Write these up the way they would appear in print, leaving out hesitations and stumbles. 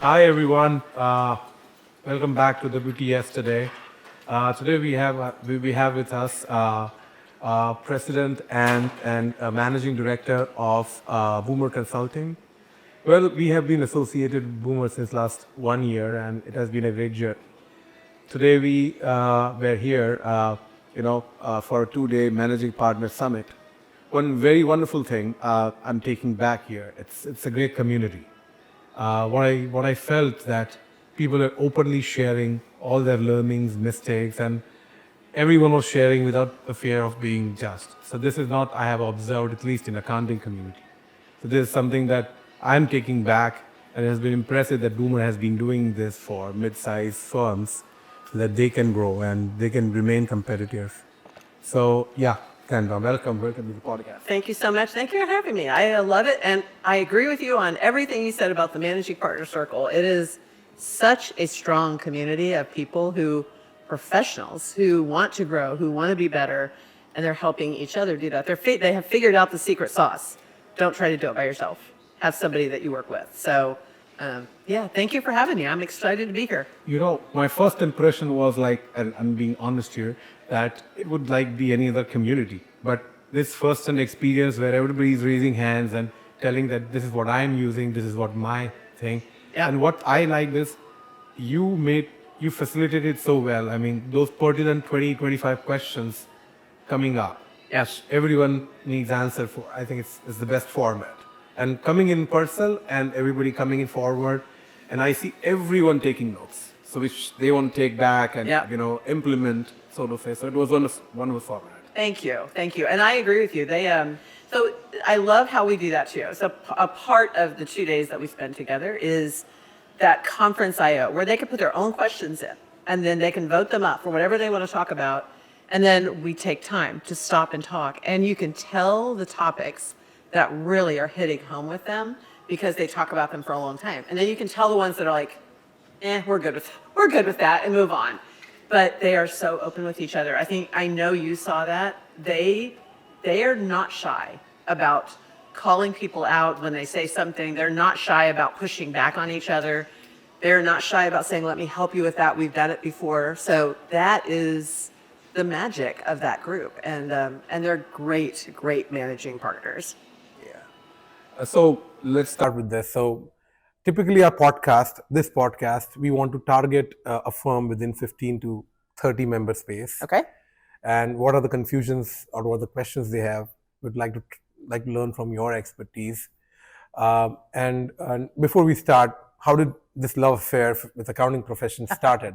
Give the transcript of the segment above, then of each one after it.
Hi everyone. Welcome back to the BTS today. Today we have with us President and Managing Director of Boomer Consulting. Well, we have been associated with Boomer since last 1 year, and it has been a great journey. Today we were here, for a 2-day Managing Partner Summit. One very wonderful thing I'm taking back here. It's a great community. What I felt that people are openly sharing all their learnings, mistakes, and everyone was sharing without the fear of being judged. So this is not I have observed, at least in accounting community. So this is something that I'm taking back, and it has been impressive that Boomer has been doing this for mid-sized firms so that they can grow and they can remain competitive. So yeah, Sandra, welcome to the podcast. Thank you so much. Thank you for having me. I love it. And I agree with you on everything you said about the Managing Partner Circle. It is such a strong community of people professionals who want to grow, who want to be better, and they're helping each other do that. They have figured out the secret sauce. Don't try to do it by yourself. Have somebody that you work with. So, yeah, thank you for having me. I'm excited to be here. You know, my first impression was like, and I'm being honest here, that it would like be any other community. But this first-hand experience where everybody is raising hands and telling that this is what I'm using, this is what my thing. Yeah. And what I like is you facilitated so well. I mean, those pertinent 20, 25 questions coming up. Yes. Everyone needs answer for. I think it's the best format. And coming in person and everybody coming in forward, and I see everyone taking notes, so which they want to take back and implement, so to say. So it was wonderful format. Thank you. And I agree with you. So I love how we do that too. So a part of the 2 days that we spend together is that conference IO, where they can put their own questions in, and then they can vote them up for whatever they want to talk about, and then we take time to stop and talk, and you can tell the topics that really are hitting home with them because they talk about them for a long time, and then you can tell the ones that are like, we're good with that, and move on. But they are so open with each other. I know you saw that. They are not shy about calling people out when they say something. They're not shy about pushing back on each other. They're not shy about saying, let me help you with that. We've done it before. So that is the magic of that group. And they're great managing partners. Yeah. So let's start with this. So typically this podcast, we want to target a firm within 15 to 30 member space. Okay. And what are the confusions or what are the questions they have? Would like to learn from your expertise. And before we start, how did this love affair with accounting profession started?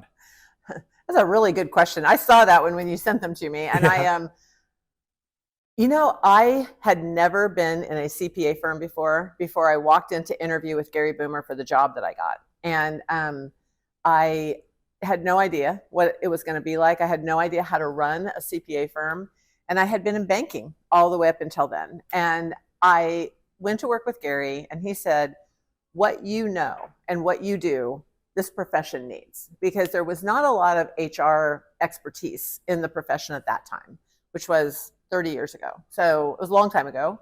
That's a really good question. I saw that when you sent them to me, and yeah. I had never been in a CPA firm before I walked in to interview with Gary Boomer for the job that I got. And I had no idea what it was going to be like. I had no idea how to run a CPA firm. And I had been in banking all the way up until then. And I went to work with Gary, and he said, what you know and what you do, this profession needs. Because there was not a lot of HR expertise in the profession at that time, which was 30 years ago. So it was a long time ago.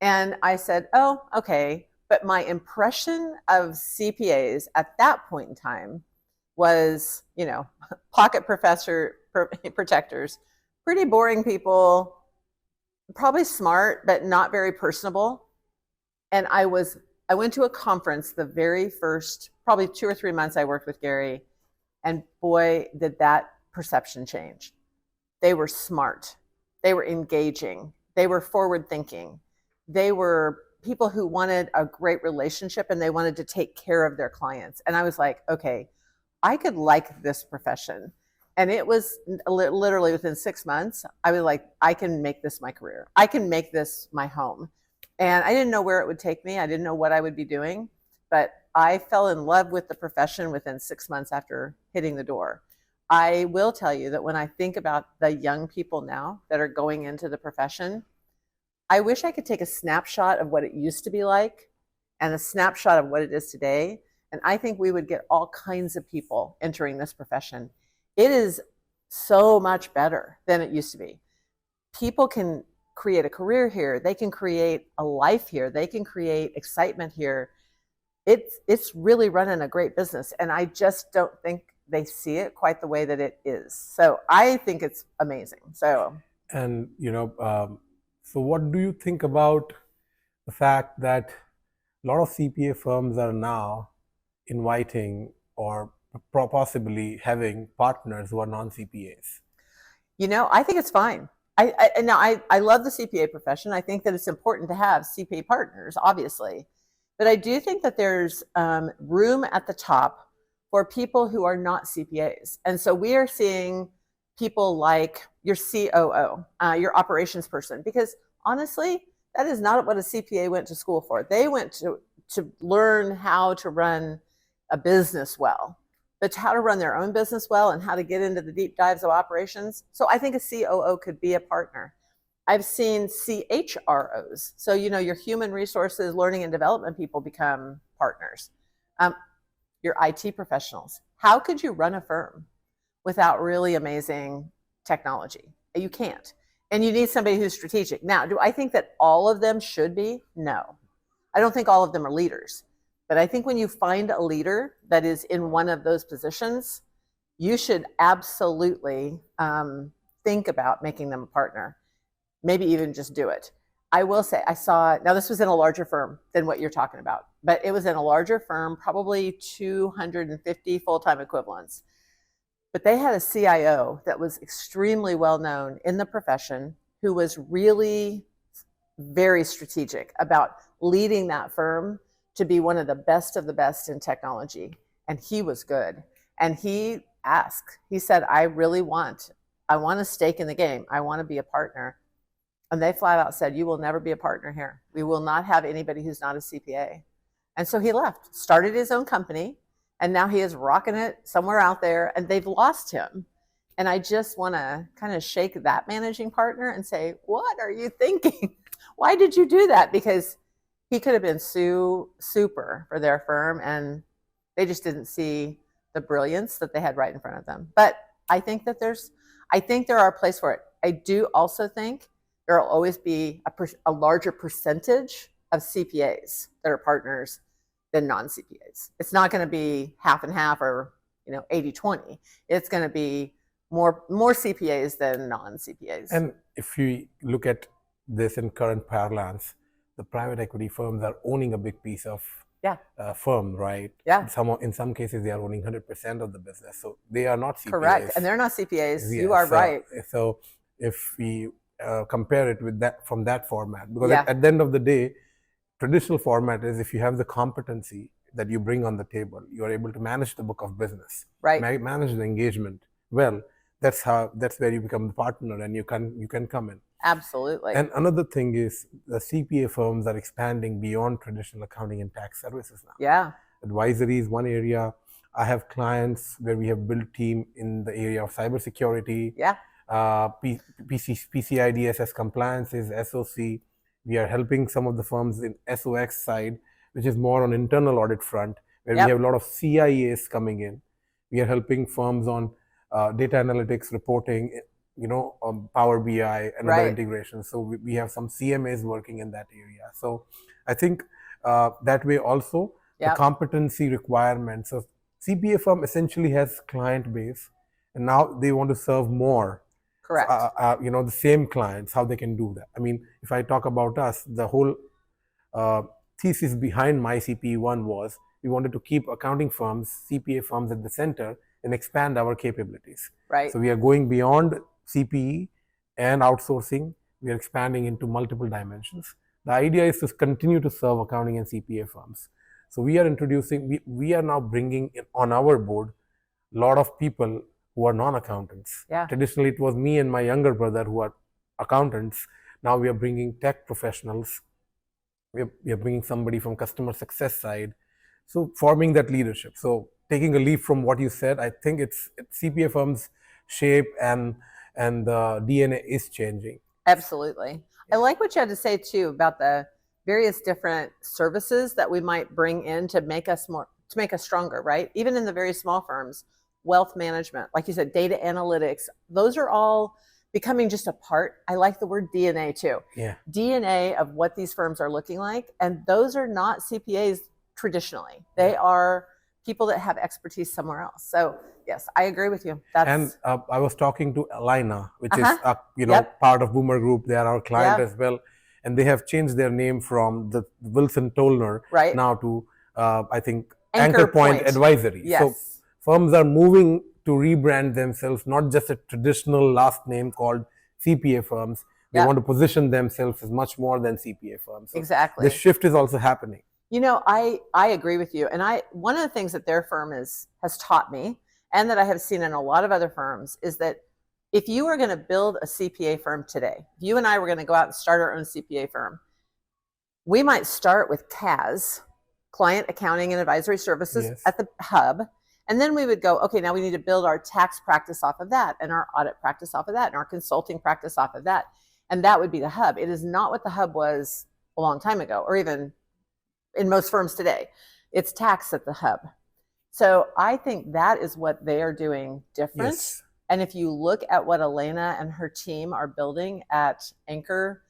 And I said, oh, okay. But my impression of CPAs at that point in time was, pocket protectors, pretty boring people, probably smart, but not very personable. And I went to a conference the very first, probably 2 or 3 months I worked with Gary, and boy, did that perception change. They were smart. They were engaging. They were forward thinking. They were people who wanted a great relationship, and they wanted to take care of their clients. And I was like, okay, I could like this profession. And it was literally within 6 months, I was like, I can make this my career. I can make this my home. And I didn't know where it would take me. I didn't know what I would be doing, but I fell in love with the profession within 6 months after hitting the door. I will tell you that when I think about the young people now that are going into the profession, I wish I could take a snapshot of what it used to be like and a snapshot of what it is today. And I think we would get all kinds of people entering this profession. It is so much better than it used to be. People can create a career here. They can create a life here. They can create excitement here. it's really running a great business, and I just don't think they see it quite the way that it is. So I think it's amazing. So, And so what do you think about the fact that a lot of CPA firms are now inviting or possibly having partners who are non-CPAs? I think it's fine. I love the CPA profession. I think that it's important to have CPA partners, obviously, but I do think that there's room at the top for people who are not CPAs. And so we are seeing people like your COO, your operations person, because honestly, that is not what a CPA went to school for. They went to learn how to run a business well, but how to run their own business well and how to get into the deep dives of operations. So I think a COO could be a partner. I've seen CHROs. So, your human resources, learning and development people become partners. Your IT professionals. How could you run a firm without really amazing technology? You can't. And you need somebody who's strategic. Now, do I think that all of them should be? No. I don't think all of them are leaders. But I think when you find a leader that is in one of those positions, you should absolutely think about making them a partner. Maybe even just do it. I will say, now this was in a larger firm than what you're talking about, but it was in a larger firm, probably 250 full-time equivalents. But they had a CIO that was extremely well known in the profession, who was really very strategic about leading that firm to be one of the best in technology. And he was good. And he said, I want a stake in the game. I want to be a partner. And they flat out said, you will never be a partner here. We will not have anybody who's not a CPA. And so he left, started his own company, and now he is rocking it somewhere out there, and they've lost him. And I just want to kind of shake that managing partner and say, what are you thinking? Why did you do that? Because he could have been super for their firm, and they just didn't see the brilliance that they had right in front of them. But I think that there are a place for it. I do also think there will always be a larger percentage of CPAs that are partners than non-CPAs. It's not going to be half and half or 80-20. It's going to be more CPAs than non-CPAs. And if you look at this in current parlance, the private equity firms are owning a big piece of firm, right? Yeah. In some cases, they are owning 100% of the business. So they are not CPAs. Correct. And they're not CPAs. Yeah, you are right. So if we compare it with that from that format, because at the end of the day, traditional format is if you have the competency that you bring on the table, you are able to manage the book of business, right? Manage the engagement well. That's where you become the partner, and you can come in. Absolutely. And another thing is the CPA firms are expanding beyond traditional accounting and tax services now. Yeah. Advisory is one area. I have clients where we have built team in the area of cybersecurity. Yeah. PCI DSS compliances, SOC. We are helping some of the firms in SOX side, which is more on internal audit front, where we have a lot of CIAs coming in. We are helping firms on data analytics, reporting, Power BI and other integrations. So we have some CMAs working in that area. So I think that way also the competency requirements of CPA firm essentially has client base, and now they want to serve more. Correct. The same clients, how they can do that. I mean, if I talk about us, the whole thesis behind MYCPE ONE was we wanted to keep accounting firms, CPA firms at the center and expand our capabilities. Right. So we are going beyond CPE and outsourcing. We are expanding into multiple dimensions. The idea is to continue to serve accounting and CPA firms. So we are now bringing in on our board a lot of people who are non-accountants. Yeah. Traditionally, it was me and my younger brother who are accountants. Now we are bringing tech professionals. We are bringing somebody from customer success side. So forming that leadership. So taking a leap from what you said, I think it's CPA firms' shape and the DNA is changing. Absolutely. I like what you had to say too about the various different services that we might bring in to make us stronger, right? Even in the very small firms, wealth management, like you said, data analytics, those are all becoming just a part. I like the word DNA too. Yeah. DNA of what these firms are looking like. And those are not CPAs traditionally. They are people that have expertise somewhere else. So yes, I agree with you. And I was talking to Alina, which is Yep. part of Boomer Group. They are our client Yeah. as well, and they have changed their name from the Wilson Tollner Right. now to I think Anchor Point. Advisory. Yes. So firms are moving to rebrand themselves, not just a traditional last name called CPA firms. They want to position themselves as much more than CPA firms. So exactly. this shift is also happening. You know, I agree with you. And one of the things that their firm has taught me, and that I have seen in a lot of other firms, is that if you are going to build a CPA firm today, if you and I were going to go out and start our own CPA firm, we might start with CAS, Client Accounting and Advisory Services, at the hub. And then we would go, okay, now we need to build our tax practice off of that, and our audit practice off of that, and our consulting practice off of that. And that would be the hub. It is not what the hub was a long time ago, or even in most firms today. It's tax at the hub. So I think that is what they are doing different. Yes. And if you look at what Elena and her team are building at Anchor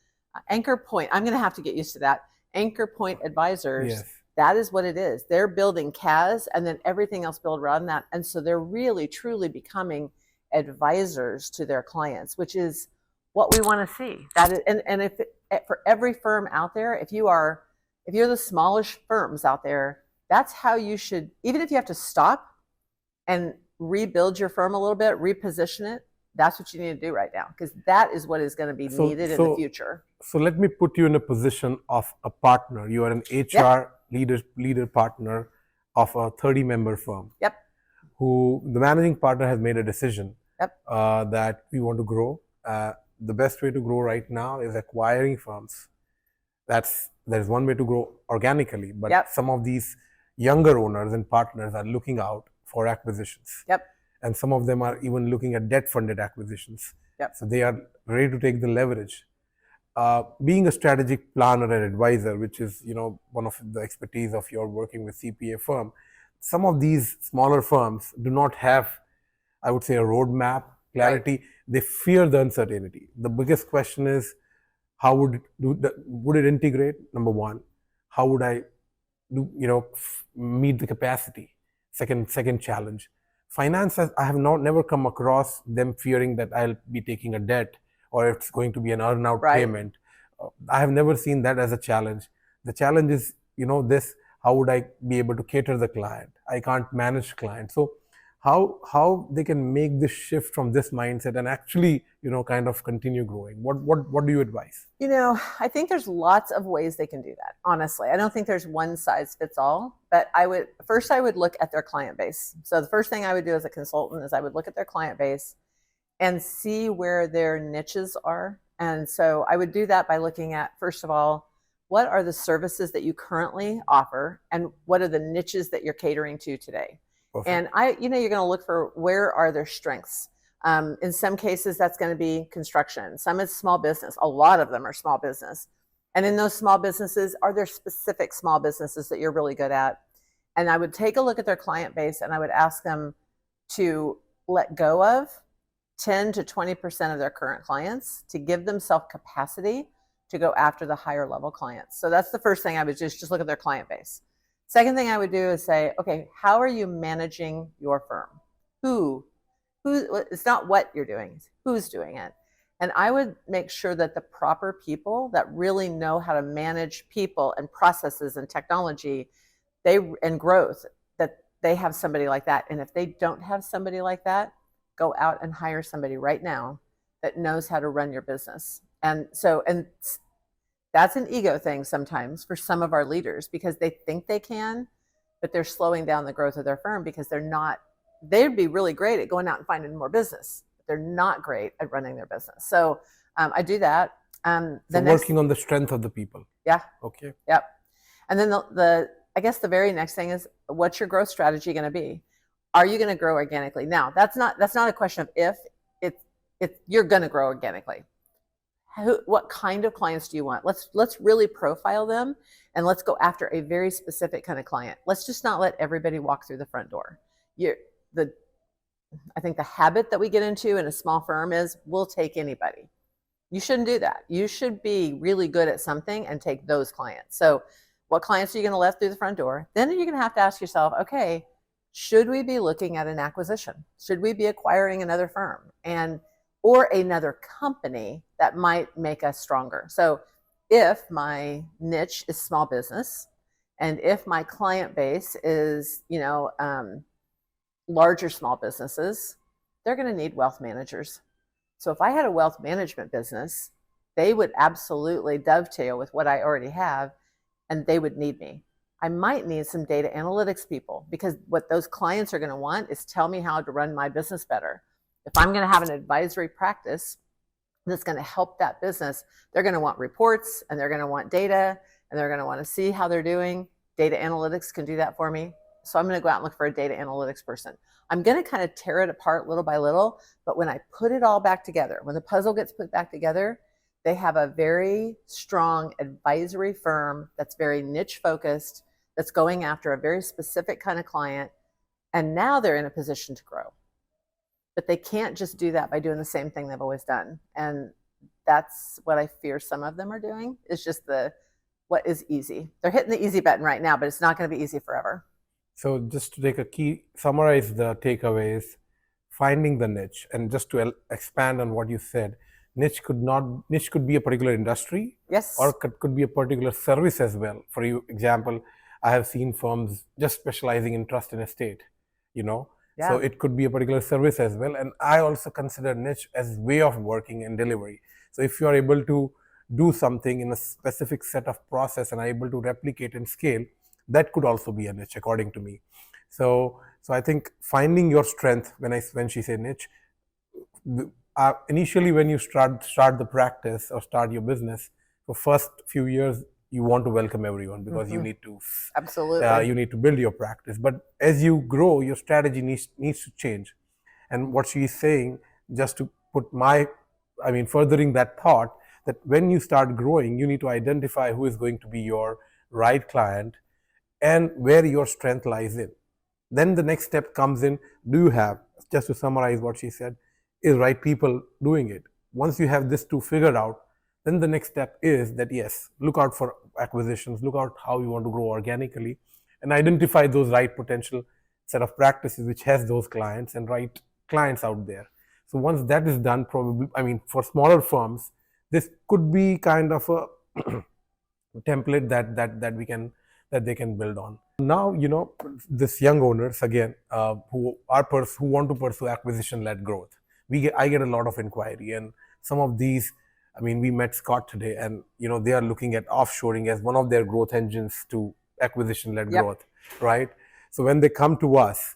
Point, I'm going to have to get used to that. Anchor Point Advisors. Yes. That is what it is. They're building CAS and then everything else built around that. And so they're really, truly becoming advisors to their clients, which is what we want to see. That is, and if for every firm out there, if you're the smallish firms out there, that's how you should, even if you have to stop and rebuild your firm a little bit, reposition it, that's what you need to do right now, because that is what is going to be needed in the future. So let me put you in a position of a partner. You are an HR leader partner of a 30-member firm. Yep. Who the managing partner has made a decision that we want to grow. The best way to grow right now is acquiring firms. There's one way to grow organically, but some of these younger owners and partners are looking out for acquisitions. Yep. And some of them are even looking at debt-funded acquisitions. Yep. So they are ready to take the leverage. Being a strategic planner and advisor, which is one of the expertise of your working with CPA firm, some of these smaller firms do not have, I would say, a roadmap, clarity. Right. They fear the uncertainty. The biggest question is, how would it integrate? Number one, how would I meet the capacity? Second challenge. Finance, I have never come across them fearing that I'll be taking a debt or it's going to be an earn-out payment. I have never seen that as a challenge. The challenge is, this, how would I be able to cater the client? I can't manage clients. So how they can make this shift from this mindset and actually, kind of continue growing? What do you advise? I think there's lots of ways they can do that. Honestly, I don't think there's one size fits all, but I would look at their client base. So the first thing I would do as a consultant is I would look at their client base and see where their niches are. And so I would do that by looking at, first of all, what are the services that you currently offer and what are the niches that you're catering to today? Perfect. And you're going to look for where are their strengths. In some cases, that's going to be construction. Some is small business. A lot of them are small business. And in those small businesses, are there specific small businesses that you're really good at? And I would take a look at their client base and I would ask them to let go of 10 to 20% of their current clients to give themselves capacity to go after the higher level clients. So that's the first thing I would just look at their client base. Second thing I would do is say, okay, how are you managing your firm? Who, it's not what you're doing, it's who's doing it. And I would make sure that the proper people that really know how to manage people and processes and technology, and growth, that they have somebody like that. And if they don't have somebody like that, go out and hire somebody right now that knows how to run your business. And that's an ego thing sometimes for some of our leaders, because they think they can, but they're slowing down the growth of their firm because they'd be really great at going out and finding more business, but they're not great at running their business. So I do that. Working on the strength of the people. Yeah. Okay. Yep. And then I guess the very next thing is, what's your growth strategy going to be? Are you going to grow organically? Now, that's not a question of if. You're going to grow organically. What kind of clients do you want? Let's really profile them, and let's go after a very specific kind of client. Let's just not let everybody walk through the front door. I think the habit that we get into in a small firm is we'll take anybody. You shouldn't do that. You should be really good at something and take those clients. So What clients are you going to let through the front door? Then you're going to have to ask yourself, okay, should we be looking at an acquisition? Should we be acquiring another firm or another company that might make us stronger? So if my niche is small business, and if my client base is, larger small businesses, they're going to need wealth managers. So if I had a wealth management business, they would absolutely dovetail with what I already have, and they would need me. I might need some data analytics people, because what those clients are going to want is tell me how to run my business better. If I'm going to have an advisory practice that's going to help that business, they're going to want reports, and they're going to want data, and they're going to want to see how they're doing. Data analytics can do that for me. So I'm going to go out and look for a data analytics person. I'm going to kind of tear it apart little by little, but when I put it all back together, when the puzzle gets put back together, they have a very strong advisory firm that's very niche focused, that's going after a very specific kind of client, and now they're in a position to grow. But they can't just do that by doing the same thing they've always done. And that's what I fear some of them are doing, is just what is easy. They're hitting the easy button right now, but it's not going to be easy forever. So just to summarize the takeaways, finding the niche, and just to expand on what you said, niche could be a particular industry, yes, or could be a particular service as well. For example, I have seen firms just specializing in trust and estate, Yeah. So it could be a particular service as well. And I also consider niche as way of working and delivery. So if you are able to do something in a specific set of process and are able to replicate and scale, that could also be a niche, according to me. So I think finding your strength, when she said niche, initially when you start the practice or start your business, for first few years you want to welcome everyone, because you need to absolutely you need to build your practice. But as you grow, your strategy needs to change. And what she is saying, just to put furthering that thought, that when you start growing, you need to identify who is going to be your right client and where your strength lies in. Then the next step comes in, do you have, just to summarize what she said, is right people doing it? Once you have this two figured out, then the next step is that, yes, look out for acquisitions, look out how you want to grow organically, and identify those right potential set of practices which has those clients and right clients out there. So once that is done, probably, for smaller firms, this could be kind of a template that they can build on. Now, this young owners, again, who want to pursue acquisition-led growth, I get a lot of inquiry, and some of these, we met Scott today, and they are looking at offshoring as one of their growth engines to acquisition-led growth, right? So when they come to us,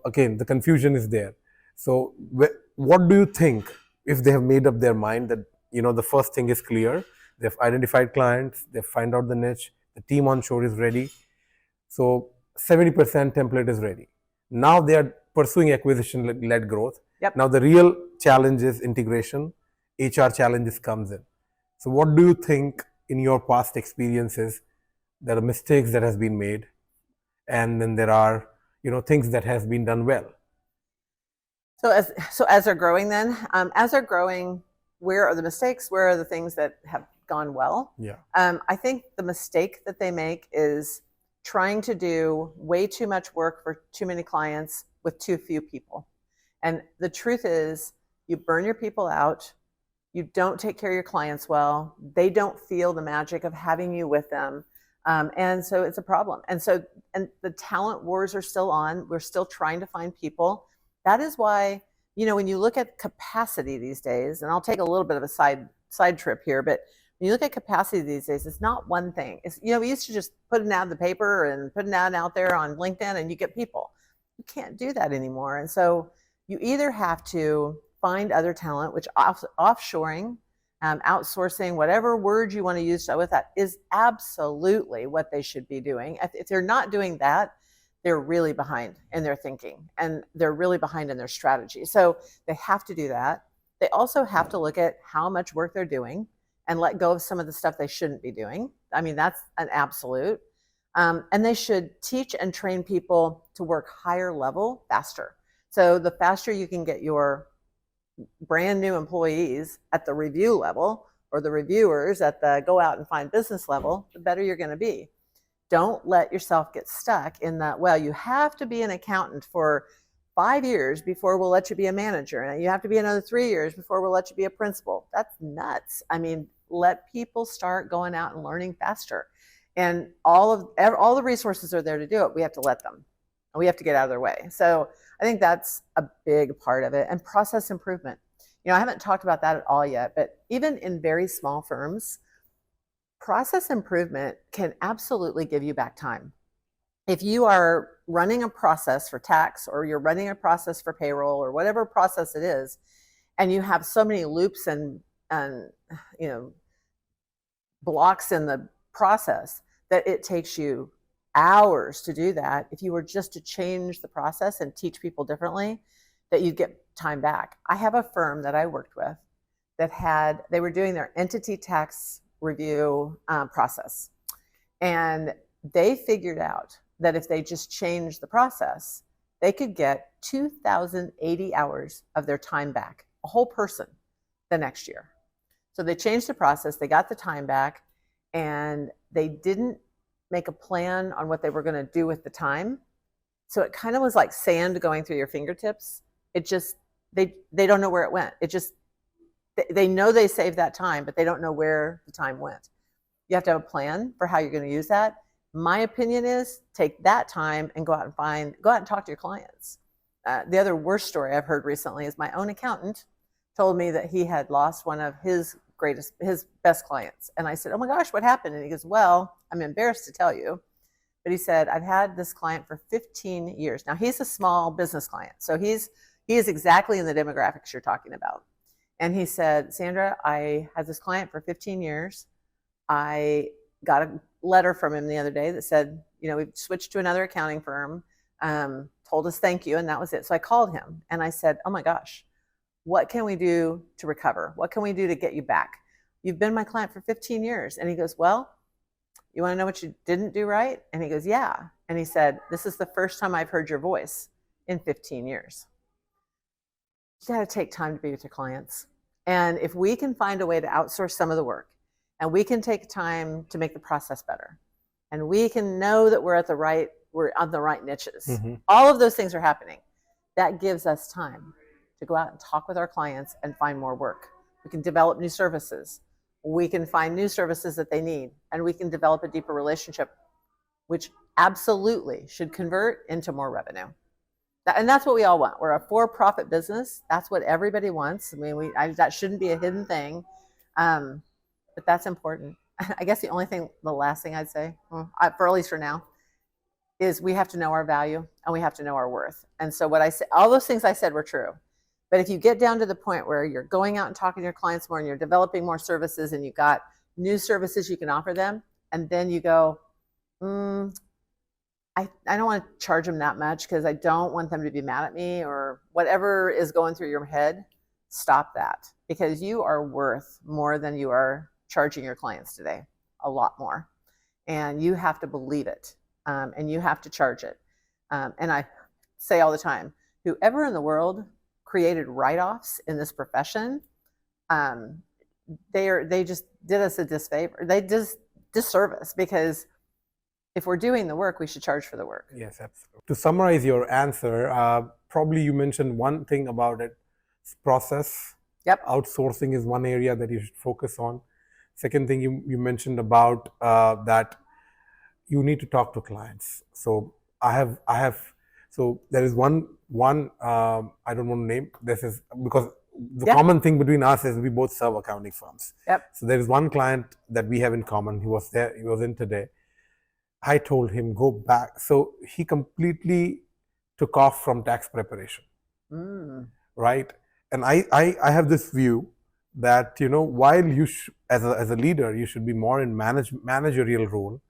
again, the confusion is there. So what do you think, if they have made up their mind that, the first thing is clear, they've identified clients, they've found out the niche, the team onshore is ready, so 70% template is ready. Now they are pursuing acquisition-led growth. Yep. Now the real challenge is integration, HR challenges comes in. So what do you think, in your past experiences, there are mistakes that has been made, and then there are things that has been done well? So as they're growing, then as they're growing, where are the mistakes? Where are the things that have gone well? Yeah. I think the mistake that they make is trying to do way too much work for too many clients with too few people. And the truth is, you burn your people out. You don't take care of your clients well. They don't feel the magic of having you with them. And so it's a problem. And the talent wars are still on. We're still trying to find people. That is why, when you look at capacity these days, and I'll take a little bit of a side trip here, but when you look at capacity these days, it's not one thing. It's, we used to just put an ad in the paper and put an ad out there on LinkedIn and you get people. You can't do that anymore. And so you either have to find other talent, which offshoring, outsourcing, whatever word you want to use with that, is absolutely what they should be doing. If they're not doing that, they're really behind in their thinking, and they're really behind in their strategy. So they have to do that. They also have to look at how much work they're doing and let go of some of the stuff they shouldn't be doing. That's an absolute. And they should teach and train people to work higher level faster. So the faster you can get your brand new employees at the review level, or the reviewers at the go out and find business level, the better you're going to be. don't let yourself get stuck in that, well, you have to be an accountant for 5 years before we'll let you be a manager, and you have to be another 3 years before we'll let you be a principal. That's nuts. I mean, let people start going out and learning faster. And all the resources are there to do it. We have to let them. And we have to get out of their way. So I think that's a big part of it. And process improvement. I haven't talked about that at all yet, but even in very small firms, process improvement can absolutely give you back time. If you are running a process for tax, or you're running a process for payroll, or whatever process it is, and you have so many loops and blocks in the process that it takes you hours to do that, if you were just to change the process and teach people differently, that you'd get time back. I have a firm that I worked with that they were doing their entity tax review process. And they figured out that if they just changed the process, they could get 2,080 hours of their time back, a whole person, the next year. So they changed the process, they got the time back, and they didn't make a plan on what they were going to do with the time. So it kind of was like sand going through your fingertips. It just, they don't know where it went. It just, they know they saved that time, but they don't know where the time went. You have to have a plan for how you're going to use that. My opinion is take that time and go out and talk to your clients. The other worst story I've heard recently is my own accountant told me that he had lost one of his best clients. And I said, oh my gosh, what happened? And he goes, well, I'm embarrassed to tell you, but he said, I've had this client for 15 years. Now he's a small business client. So he is exactly in the demographics you're talking about. And he said, Sandra, I had this client for 15 years. I got a letter from him the other day that said, we've switched to another accounting firm, told us thank you, and that was it. So I called him and I said, oh my gosh, what can we do to recover? What can we do to get you back? You've been my client for 15 years. And he goes, well, you want to know what you didn't do right? And he goes, yeah. And he said, this is the first time I've heard your voice in 15 years. You got to take time to be with your clients. And if we can find a way to outsource some of the work, and we can take time to make the process better, and we can know that we're on the right niches, all of those things are happening. That gives us time to go out and talk with our clients and find more work. We can develop new services. We can find new services that they need, and we can develop a deeper relationship, which absolutely should convert into more revenue. And that's what we all want. We're a for-profit business. That's what everybody wants. I mean, that shouldn't be a hidden thing, but that's important. I guess the last thing I'd say, for at least for now, is we have to know our value and we have to know our worth. And so what I said, all those things I said were true. But if you get down to the point where you're going out and talking to your clients more, and you're developing more services, and you've got new services you can offer them, and then you go, I don't want to charge them that much because I don't want them to be mad at me, or whatever is going through your head, stop that, because you are worth more than you are charging your clients today, a lot more. And you have to believe it, and you have to charge it. And I say all the time, whoever in the world created write-offs in this profession, they just did us a disfavor. They just disservice, because if we're doing the work, we should charge for the work. Yes, absolutely. To summarize your answer, probably you mentioned one thing about it, process. Yep. Outsourcing is one area that you should focus on. Second thing you mentioned about that you need to talk to clients. So so there is one I don't want to name. This is because the common thing between us is we both serve accounting firms. Yep. So there is one client that we have in common. He was there. He was in today. I told him, go back. So he completely took off from tax preparation, right? And I have this view that, while you as a leader, you should be more in managerial role,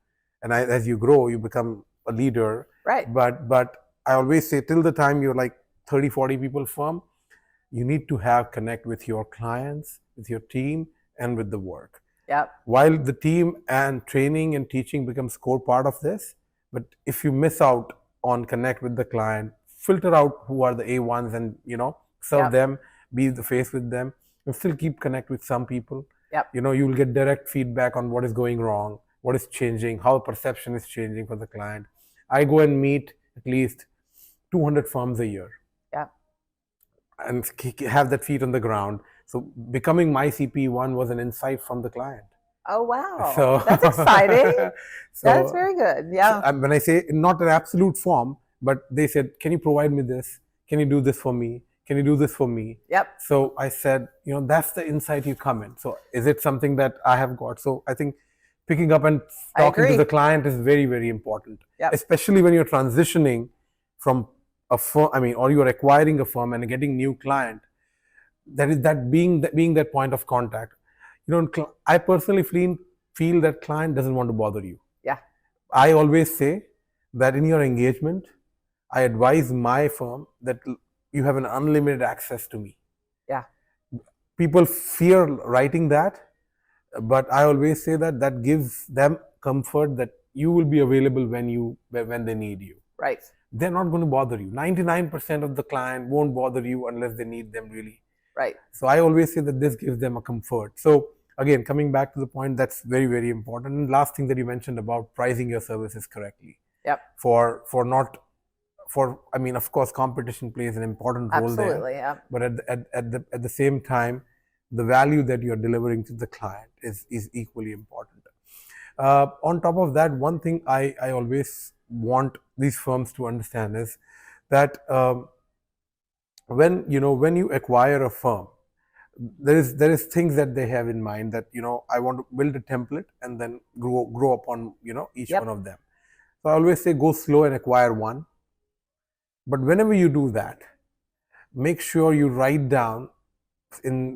and as you grow, you become a leader. Right. But I always say, till the time you're like 30, 40 people firm, you need to connect with your clients, with your team, and with the work. Yep. While the team and training and teaching becomes core part of this, but if you miss out on connect with the client, filter out who are the A1s and, serve them, be the face with them, and still keep connect with some people. Yep. You'll get direct feedback on what is going wrong. what is changing, how perception is changing for the client. I go and meet at least 200 firms a year. Yeah. And have that feet on the ground. So becoming MyCPE ONE was an insight from the client. Oh, wow. So that's exciting. So, that's very good. Yeah. So, when I say not an absolute form, but they said, can you provide me this? Can you do this for me? Can you do this for me? Yep. So I said, that's the insight you come in. So is it something that I have got? So I think picking up and talking to the client is very, very important. Yep. Especially when you're transitioning from a firm, or you're acquiring a firm and getting new client. That being that point of contact. I personally feel that client doesn't want to bother you. Yeah. I always say that in your engagement, I advise my firm that you have an unlimited access to me. Yeah. People fear writing that, but I always say that gives them comfort that you will be available when they need you. Right. They're not going to bother you. 99% of the client won't bother you unless they need them really. Right. So I always say that this gives them a comfort. So again, coming back to the point, that's very, very important. And last thing that you mentioned about pricing your services correctly. Yep. Of course, competition plays an important role. Absolutely, there. Yeah. But at the same time, the value that you're delivering to the client is equally important. On top of that, one thing I always want these firms to understand is that when you acquire a firm, there is things that they have in mind that I want to build a template and then grow upon each Yep. one of them. So I always say go slow and acquire one. But whenever you do that, make sure you write down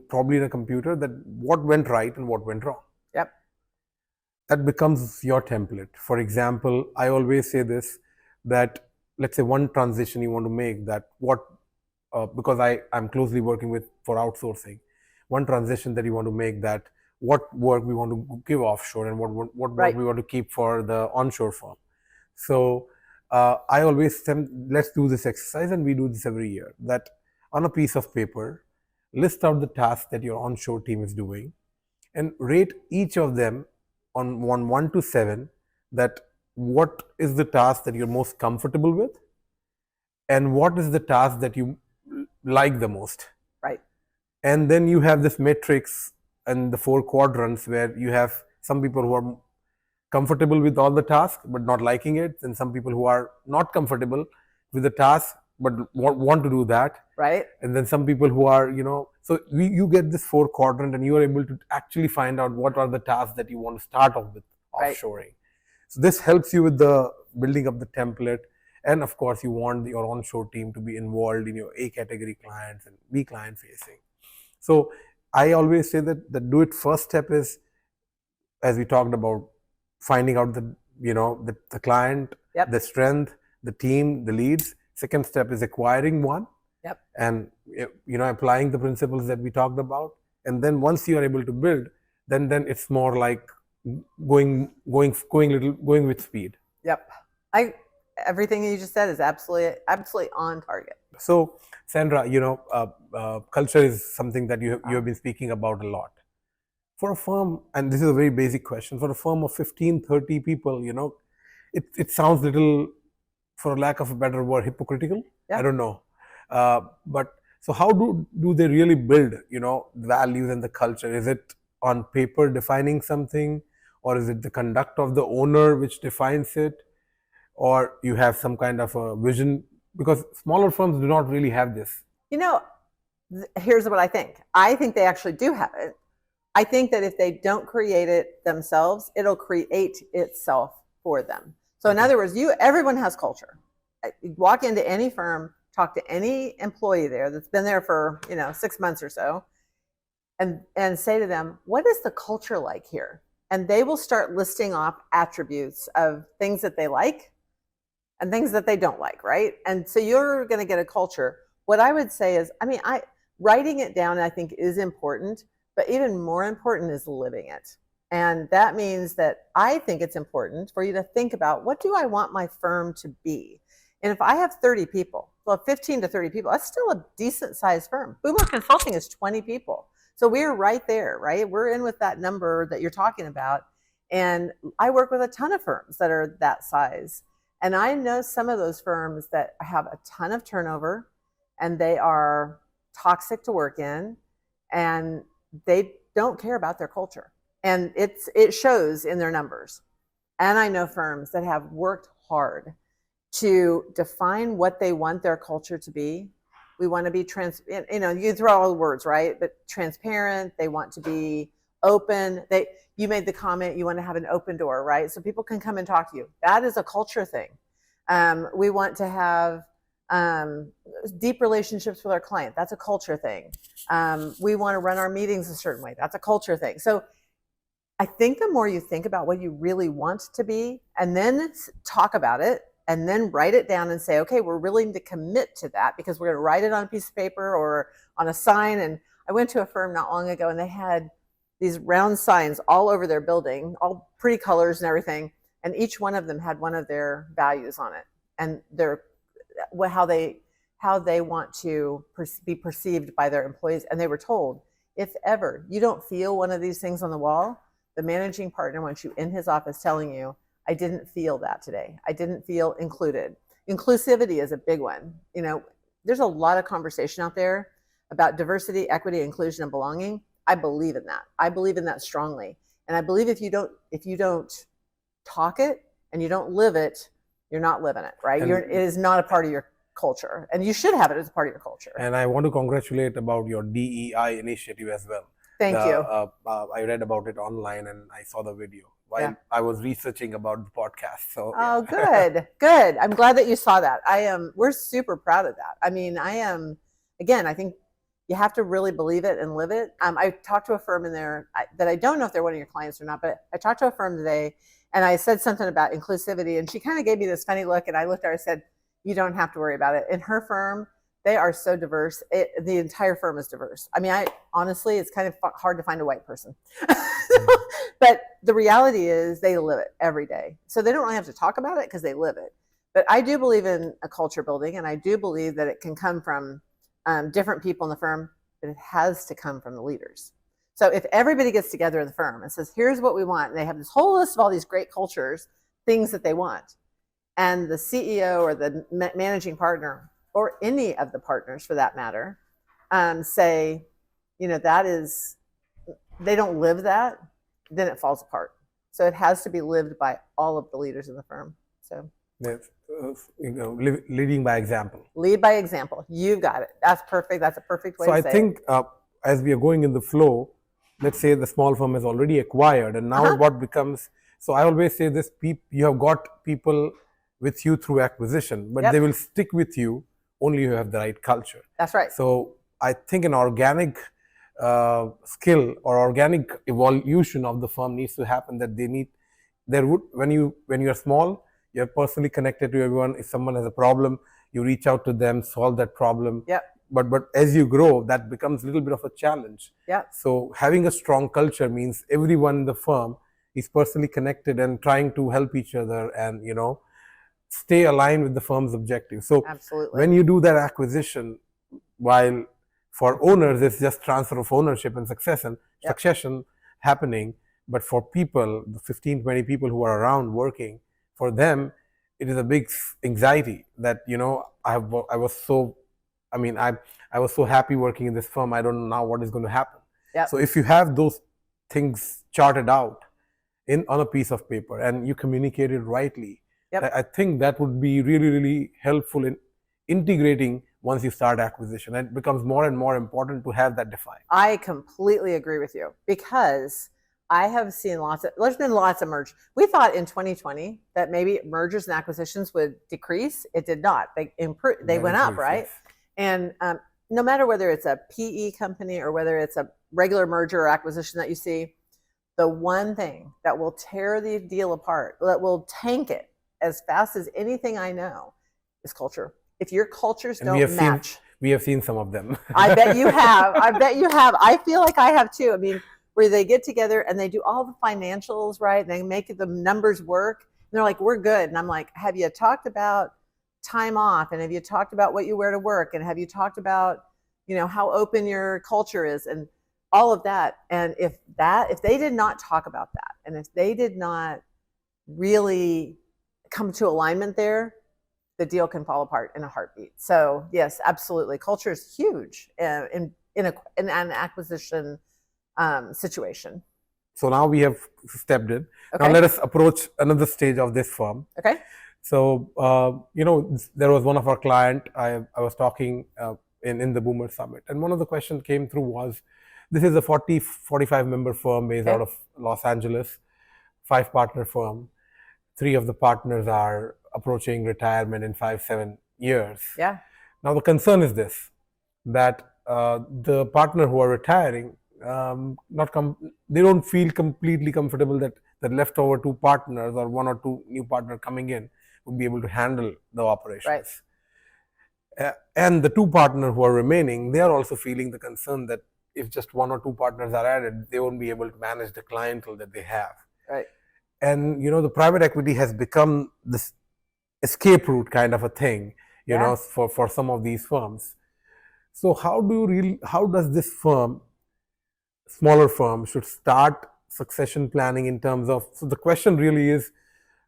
probably in a computer that what went right and what went wrong. Yep. That becomes your template. For example, I always say this, that let's say one transition you want to make, that because I'm closely working for outsourcing, one transition that you want to make, that what work we want to give offshore and what work we want to keep for the onshore firm. So I always say, let's do this exercise, and we do this every year, that on a piece of paper, list out the tasks that your onshore team is doing and rate each of them on 1 to 7, that what is the task that you're most comfortable with and what is the task that you like the most. Right. And then you have this matrix and the 4 quadrants where you have some people who are comfortable with all the tasks but not liking it, and some people who are not comfortable with the task but want to do that. Right. And then some people who are, so you get this 4 quadrant and you are able to actually find out what are the tasks that you want to start off with offshoring. Right. So this helps you with the building up the template. And of course, you want your onshore team to be involved in your A category clients and be client facing. So I always say that the do it first step is, as we talked about, finding out the client, yep. the strength, the team, the leads. Second step is acquiring one. Yep. And applying the principles that we talked about. And then once you are able to build, then it's more like going with speed. Yep. Everything you just said is absolutely on target. So Sandra, culture is something that you have been speaking about a lot. For a firm, and this is a very basic question, for a firm of 15, 30 people, it sounds little, for lack of a better word, hypocritical. Yeah. I don't know. But so how do they really build, values and the culture? Is it on paper defining something, or is it the conduct of the owner which defines it, or you have some kind of a vision? Because smaller firms do not really have this. Here's what I think. I think they actually do have it. I think that if they don't create it themselves, it'll create itself for them. So in other words, everyone has culture. You walk into any firm, talk to any employee there that's been there for 6 months or so, and say to them, what is the culture like here? And they will start listing off attributes of things that they like and things that they don't like, right? And so you're going to get a culture. What I would say is, writing it down, I think, is important, but even more important is living it. And that means that I think it's important for you to think about, what do I want my firm to be? And if I have 30 people, well, 15 to 30 people, that's still a decent sized firm. Boomer Consulting is 20 people. So we're right there, right? We're in with that number that you're talking about. And I work with a ton of firms that are that size. And I know some of those firms that have a ton of turnover and they are toxic to work in and they don't care about their culture. And it shows in their numbers. And I know firms that have worked hard to define what they want their culture to be. We want to be you throw all the words, right? But transparent, they want to be open. You made the comment, you want to have an open door, right? So people can come and talk to you. That is a culture thing. We want to have deep relationships with our client. That's a culture thing. We want to run our meetings a certain way. That's a culture thing. So I think the more you think about what you really want to be and then talk about it and then write it down and say, okay, we're willing to commit to that because we're going to write it on a piece of paper or on a sign. And I went to a firm not long ago and they had these round signs all over their building, all pretty colors and everything. And each one of them had one of their values on it and how they want to be perceived by their employees. And they were told, if ever you don't feel one of these things on the wall, the managing partner wants you in his office telling you, I didn't feel that today. I didn't feel included. Inclusivity is a big one. There's a lot of conversation out there about diversity, equity, inclusion, and belonging. I believe in that. I believe in that strongly. And I believe if you don't talk it and you don't live it, you're not living it, right? It is not a part of your culture. And you should have it as a part of your culture. And I want to congratulate about your DEI initiative as well. Thank you. I read about it online and I saw the video while I was researching about the podcast. So good. I'm glad that you saw that. We're super proud of that. I mean, I think you have to really believe it and live it. I talked to a firm in there that I don't know if they're one of your clients or not, but I talked to a firm today and I said something about inclusivity and she kind of gave me this funny look and I looked at her and said, you don't have to worry about it. In her firm, they are so diverse. The entire firm is diverse. I mean, honestly, it's kind of hard to find a white person. But the reality is they live it every day. So they don't really have to talk about it because they live it. But I do believe in a culture building, and I do believe that it can come from different people in the firm, but it has to come from the leaders. So if everybody gets together in the firm and says, here's what we want, and they have this whole list of all these great cultures, things that they want, and the CEO or the managing partner or any of the partners for that matter, say, they don't live that, then it falls apart. So it has to be lived by all of the leaders in the firm. So leading by example. Lead by example. You got it. That's perfect. That's a perfect way to say it. So I think as we are going in the flow, let's say the small firm is already acquired and now what becomes, so I always say this, you have got people with you through acquisition, but they will stick with you only you have the right culture. That's right. So I think an organic skill or organic evolution of the firm needs to happen. That when you are small, you're personally connected to everyone. If someone has a problem, you reach out to them, solve that problem. But as you grow, that becomes a little bit of a challenge. So having a strong culture means everyone in the firm is personally connected and trying to help each other and stay aligned with the firm's objectives. So when you do that acquisition, while for owners it's just transfer of ownership and succession happening, but for people, the 15-20 people who are around working, for them it is a big anxiety that I was so happy working in this firm. I don't know now what is going to happen. So if you have those things charted out on a piece of paper and you communicate it rightly, I think that would be really, really helpful in integrating once you start acquisition. And it becomes more and more important to have that defined. I completely agree with you because I have seen there's been lots of mergers. We thought in 2020 that maybe mergers and acquisitions would decrease. It did not. They went up, right? And no matter whether it's a PE company or whether it's a regular merger or acquisition that you see, the one thing that will tear the deal apart, that will tank it as fast as anything I know, is culture. If your cultures don't match. We have seen some of them. I bet you have. I feel like I have too. I mean, where they get together and they do all the financials, right? And they make the numbers work. And they're like, we're good. And I'm like, have you talked about time off? And have you talked about what you wear to work? And have you talked about, how open your culture is? And all of that. And if they did not talk about that, and if they did not really come to alignment there, the deal can fall apart in a heartbeat. So yes, absolutely. Culture is huge in an acquisition situation. So now we have stepped in. Okay. Now let us approach another stage of this firm. Okay. So, there was one of our client, I was talking in the Boomer Summit, and one of the questions came through was, this is a 45 member firm based out of Los Angeles, 5-partner firm. 3 of the partners are approaching retirement in 5-7 years. Yeah. Now the concern is this, that the partner who are retiring, they don't feel completely comfortable that the leftover 2 partners or 1 or 2 new partner coming in would be able to handle the operations. Right. And the 2 partners who are remaining, they are also feeling the concern that if just 1 or 2 partners are added, they won't be able to manage the clientele that they have. Right. And the private equity has become this escape route kind of a thing, for some of these firms. So how does this firm, smaller firm, should start succession planning in terms of, so the question really is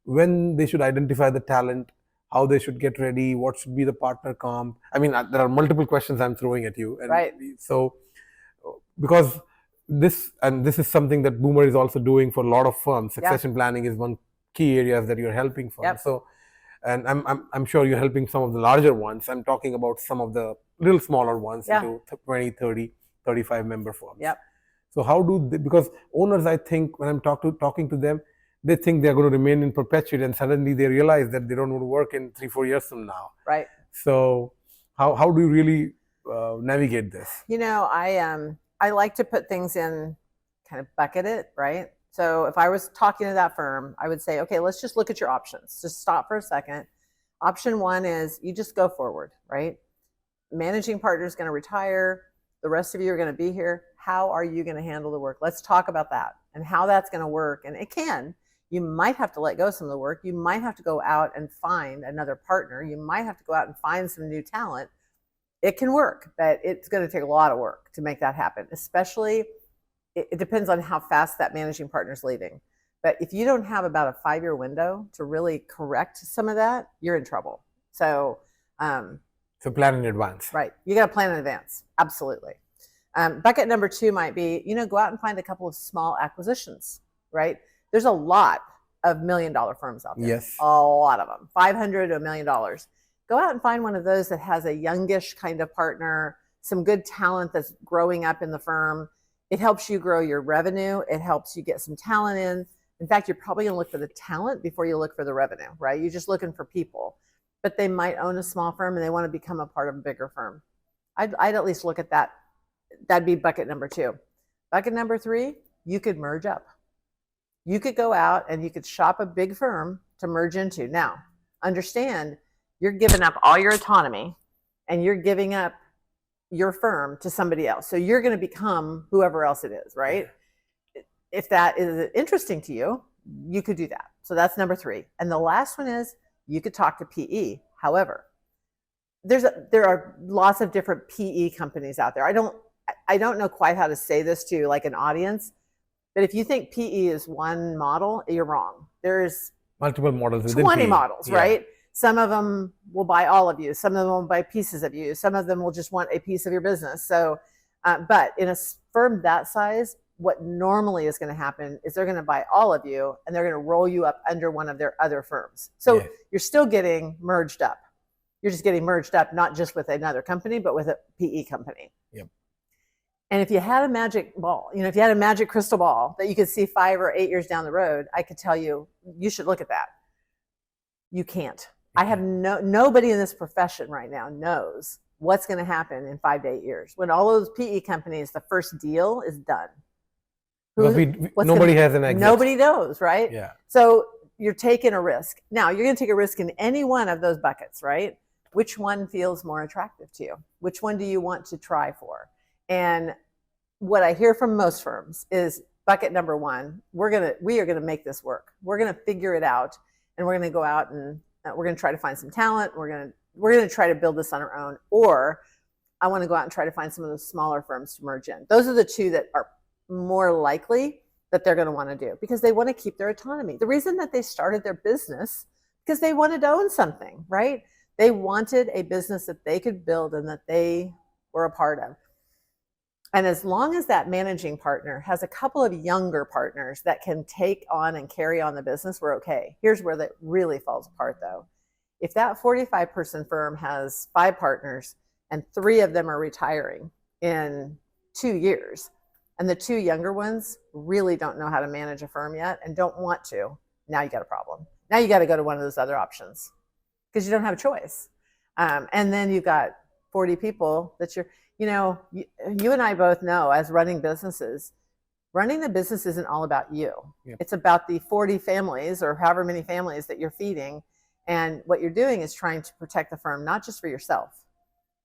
when they should identify the talent, how they should get ready, what should be the partner comp. I mean, there are multiple questions I'm throwing at you. And right. So because this is something that Boomer is also doing for a lot of firms. Succession planning is one key area that you're helping firms. Yep. So, and I'm sure you're helping some of the larger ones. I'm talking about some of the little smaller ones into 20, 30, 35 member firms. Yep. So how do they, because owners, I think when I'm talking to them, they think they're going to remain in perpetuity, and suddenly they realize that they don't want to work in 3-4 years from now. Right. So how do you really navigate this? I like to put things in, kind of bucket it, right? So if I was talking to that firm, I would say, okay, let's just look at your options. Just stop for a second. Option 1 is you just go forward, right? Managing partner is going to retire. The rest of you are going to be here. How are you going to handle the work? Let's talk about that and how that's going to work. And it can. You might have to let go of some of the work. You might have to go out and find another partner. You might have to go out and find some new talent. It can work, but it's going to take a lot of work to make that happen. Especially, it depends on how fast that managing partner is leaving. But if you don't have about a 5-year window to really correct some of that, you're in trouble. So plan in advance. Right. You got to plan in advance. Absolutely. Bucket number 2 might be, go out and find a couple of small acquisitions, right? There's a lot of $1 million firms out there. Yes. A lot of them, 500 to $1 million. Go out and find one of those that has a youngish kind of partner, some good talent that's growing up in the firm. It helps you grow your revenue. It helps you get some talent in. In fact, you're probably going to look for the talent before you look for the revenue, right? You're just looking for people. But they might own a small firm and they want to become a part of a bigger firm. I'd at least look at that. That'd be bucket number 2. Bucket number 3, you could merge up. You could go out and you could shop a big firm to merge into. Now, understand, you're giving up all your autonomy and you're giving up your firm to somebody else. So you're going to become whoever else it is, right? If that is interesting to you, you could do that. So that's number 3. And the last one is you could talk to PE. However, there are lots of different PE companies out there. I don't know quite how to say this to like an audience, but if you think PE is one model, you're wrong. There's multiple models. 20 models, right? Some of them will buy all of you. Some of them will buy pieces of you. Some of them will just want a piece of your business. So, but in a firm that size, what normally is going to happen is they're going to buy all of you and they're going to roll you up under one of their other firms. So you're still getting merged up. You're just getting merged up, not just with another company, but with a PE company. Yep. And if you had a magic ball, if you had a magic crystal ball that you could see 5 or 8 years down the road, I could tell you, you should look at that. You can't. I have nobody in this profession right now knows what's going to happen in 5 to 8 years. When all those PE companies, the first deal is done. Nobody has an exit. Nobody knows, right? Yeah. So you're taking a risk. Now, you're going to take a risk in any one of those buckets, right? Which one feels more attractive to you? Which one do you want to try for? And what I hear from most firms is bucket number 1, we are going to make this work. We're going to figure it out, and we're going to go out and we're going to try to find some talent. We're going to try to build this on our own. Or I want to go out and try to find some of those smaller firms to merge in. Those are the two that are more likely that they're going to want to do, because they want to keep their autonomy. The reason that they started their business, because they wanted to own something, right? They wanted a business that they could build and that they were a part of. And as long as that managing partner has a couple of younger partners that can take on and carry on the business, we're okay. Here's where that really falls apart, though. If that 45-person firm has 5 partners and 3 of them are retiring in 2 years, and the 2 younger ones really don't know how to manage a firm yet and don't want to, now you got a problem. Now you got to go to one of those other options because you don't have a choice. And then you've got 40 people that you and I both know, as running businesses, running the business isn't all about you. Yep. It's about the 40 families or however many families that you're feeding. And what you're doing is trying to protect the firm, not just for yourself,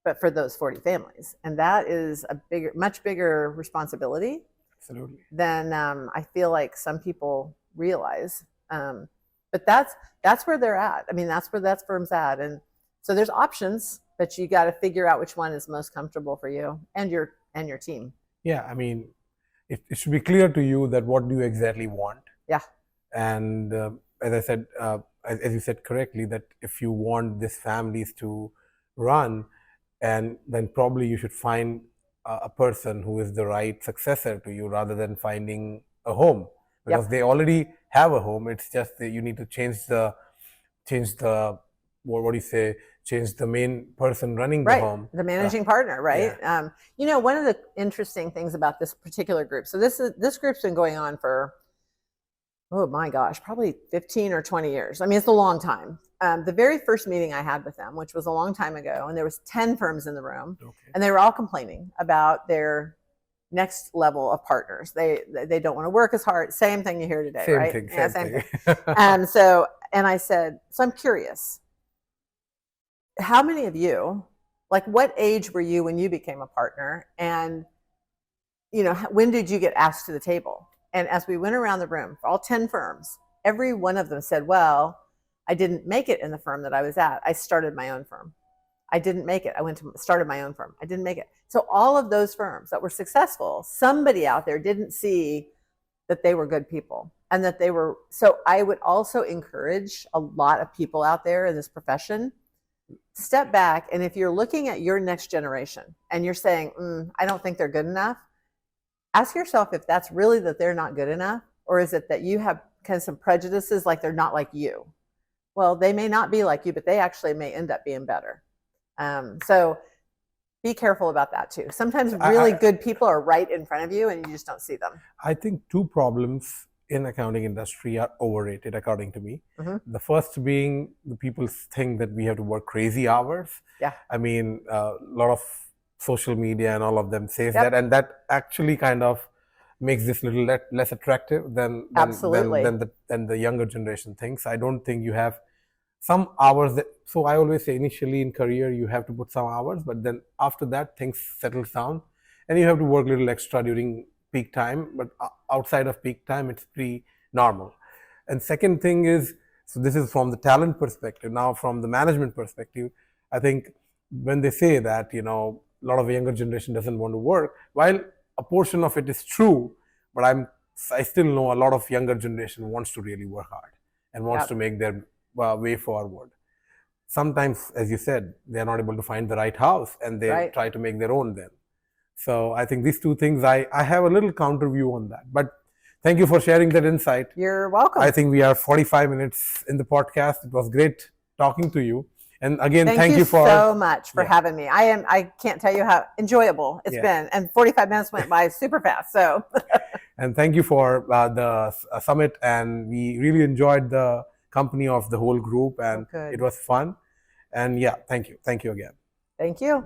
but for those 40 families. And that is a much bigger responsibility. Absolutely. Than I feel like some people realize. But that's where they're at. I mean, that's where that firm's at. And so there's options, but you got to figure out which one is most comfortable for you and your team. Yeah, I mean, it should be clear to you that what do you exactly want. Yeah. And as I said, as you said correctly, that if you want these families to run, and then probably you should find a person who is the right successor to you rather than finding a home, because they already have a home. It's just that you need to change the what do you say? Change the main person running the home. The managing partner, right? Yeah. One of the interesting things about this particular group, so this group's been going on for, oh my gosh, probably 15 or 20 years. I mean, it's a long time. The very first meeting I had with them, which was a long time ago, and there was 10 firms in the room, and they were all complaining about their next level of partners. They don't want to work as hard. Same thing you hear today, same right? Thing, yeah, same thing. thing. And I said, so I'm curious, how many of you, like what age were you when you became a partner? And, when did you get asked to the table? And as we went around the room, for all 10 firms, every one of them said, well, I didn't make it in the firm that I was at. I started my own firm. I didn't make it. Started my own firm. I didn't make it. So all of those firms that were successful, somebody out there didn't see that they were good people and that they were. So I would also encourage a lot of people out there in this profession, step back. And if you're looking at your next generation and you're saying, I don't think they're good enough, ask yourself if that's really that they're not good enough, or is it that you have kind of some prejudices, like they're not like you? Well, they may not be like you, but they actually may end up being better. So be careful about that too. Sometimes really good people are right in front of you and you just don't see them. I think 2 problems in accounting industry are overrated, according to me. Mm-hmm. The first being the people think that we have to work crazy hours. Yeah. I mean, a lot of social media and all of them says that, and that actually kind of makes this little less attractive than the younger generation thinks. I don't think you have some hours so I always say initially in career you have to put some hours, but then after that things settles down and you have to work a little extra during peak time, but outside of peak time it's pretty normal. And second thing is, so this is from the talent perspective. Now from the management perspective, I think when they say that, a lot of younger generation doesn't want to work, while a portion of it is true, but I still know a lot of younger generation wants to really work hard and wants to make their way forward. Sometimes, as you said, they're not able to find the right house and they try to make their own then. So I think these 2 things, I have a little counter view on that. But thank you for sharing that insight. You're welcome. I think we are 45 minutes in the podcast. It was great talking to you. And again, thank you so much for having me. I can't tell you how enjoyable it's been. And 45 minutes went by super fast. So. And thank you for the summit. And we really enjoyed the company of the whole group. And it was fun. And thank you. Thank you again. Thank you.